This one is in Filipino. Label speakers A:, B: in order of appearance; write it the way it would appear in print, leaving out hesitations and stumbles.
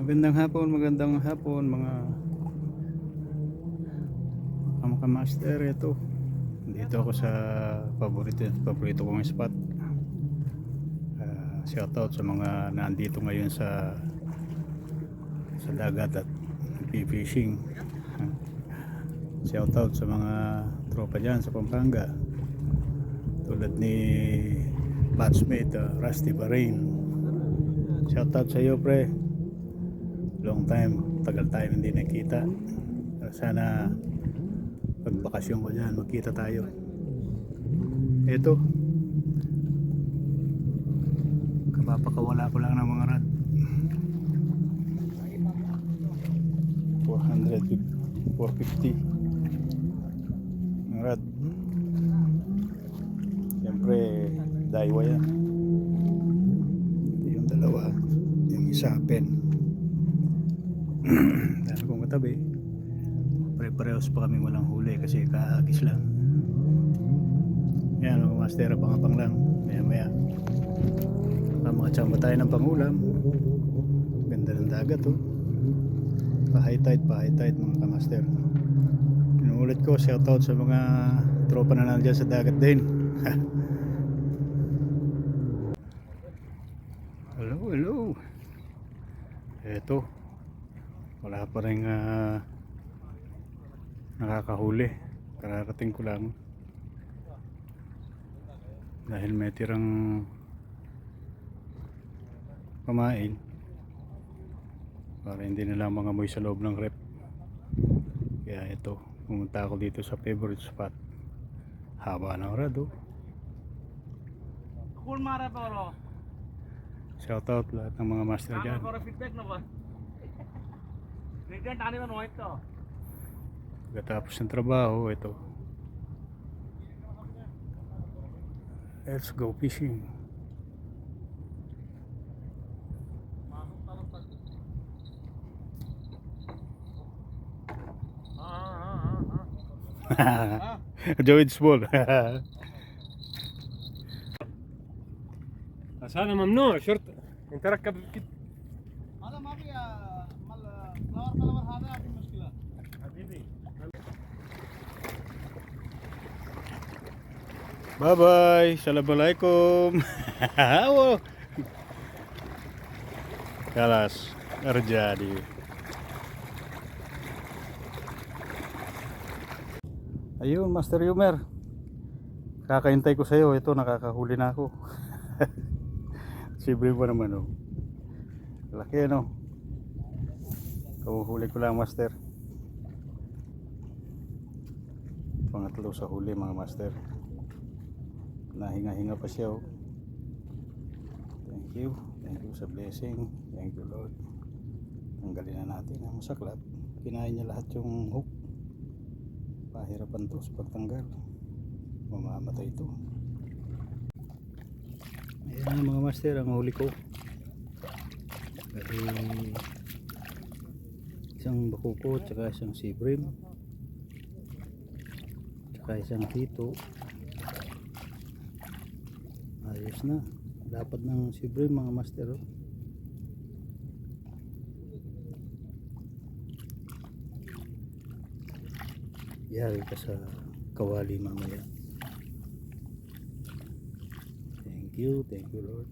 A: Magandang hapon mga kamaka-master. Ito, dito ako sa paborito kong spot. Shoutout sa mga nandito ngayon sa dagat at fishing. Shoutout sa mga tropa dyan sa Pampanga, tulad ni batchmate Rusty Bahrain. Shoutout sa iyo, pre. Long time, tagal tayo hindi nakita. Sana pagbakasyon ko dyan magkita tayo. Ito, kapapakawala ko lang ng mga rad. 450 ng rad. Siyempre Daiwa yan. Ito yung dalawa, yung isa pen. Dahil kong katabi, pare-parehos pa kami walang huli kasi kaagis lang. Yan, mga master, pang lang maya mga tsamba tayo ng pangulam. Ganda ng dagat, oh. Pa-high tide mga kamaster. Inuulit ko, shoutout sa mga tropa na nandiyan sa dagat din. Hello. Eto, wala pa rin nakakahuli. Kararating ko lang dahil may tirang pamain para hindi nila mangamoy sa loob ng rep. Kaya ito, pumunta ako dito sa favorite spot. Haba ng rado. Shoutout lahat ng mga master dyan. Pagkatapos ng trabaho, ito, let's go fishing. Joey's ball.
B: بس هذا ممنوع شرط انت ركب كده.
C: هذا ما في مال فلاور هذا في مشكله حبيبي.
A: Bye bye. Assalamualaikum. Kalas terjadi. Ayun, Master Yumer, kakaintay ko sa'yo. Ito, nakakahuli na ako. Sibre pa naman, oh. Laki, ano. Kahuhuli ko lang, Master. Pangatlo sa huli, mga Master. Nahinga-hinga pa siya, oh. Thank you sa blessing. Thank you, Lord. Tanggalin na natin ang masaklap. Kinain niya lahat yung hook. Pahirapan to sa pagtanggal. Mamamatay ito. Ayan mga master, ang huli ko. Bali isang bakuko, tsaka isang sibrim, tsaka isang hito. Ayos na. Dapat ng sibrim mga master, oh. Yari ka sa kawali mamaya. Thank you Lord.